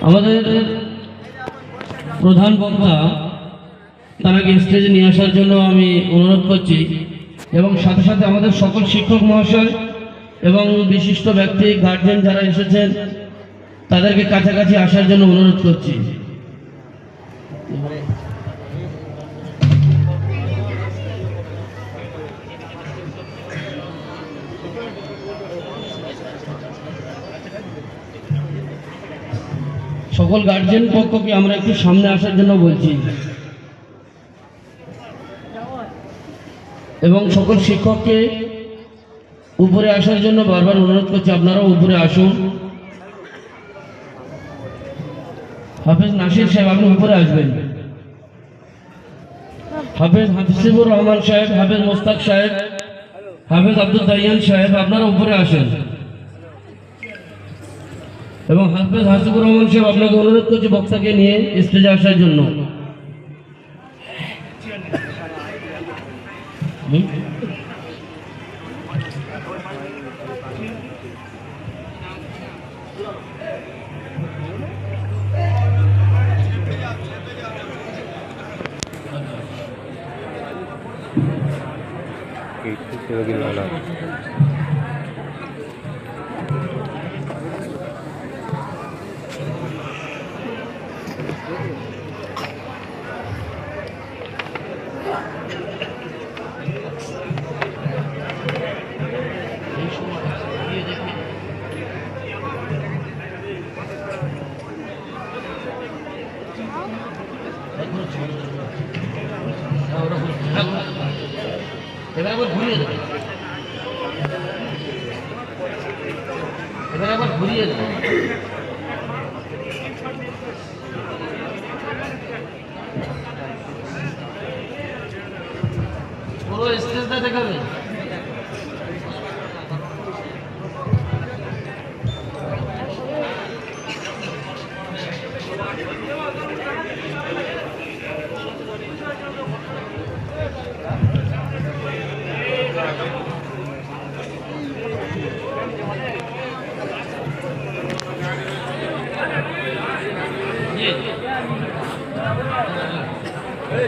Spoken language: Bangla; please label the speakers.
Speaker 1: আমাদের প্রধান বক্তা তাকে স্টেজে নিয়ে আসার জন্য আমি অনুরোধ করছি এবং সাথে সাথে আমাদের সকল শিক্ষক মহাশয় এবং বিশিষ্ট ব্যক্তি গার্জেন যারা এসেছেন তাদেরকে কাছাকাছি আসার জন্য অনুরোধ করছি। সকল গার্জেন পক্ষকে আমরা একটু সামনে আসার জন্য বলছি এবং সকল শিক্ষককে উপরে আসার জন্য বারবার অনুরোধ করছি, আপনারাও উপরে আসুন। হাফেজ নাসির সাহেব আপনি উপরে আসবেন, হাফেজ হাফিজুর রহমান সাহেব, হাফেজ মোস্তাক সাহেব, হাফেজ আব্দুল দাইয়ান সাহেব আপনারা উপরে আসেন এবং হাফেজ হাসিবুর রহমান সাহেব আপনাকে অনুরোধ করছি বক্তাকে নিয়ে স্টেজে আসার জন্য। এবার একবার ঘুরিয়ে দেবে, এবার একবার ঘুরিয়ে দেবে। পুরো স্টেজটা দেখাবে।
Speaker 2: Hey,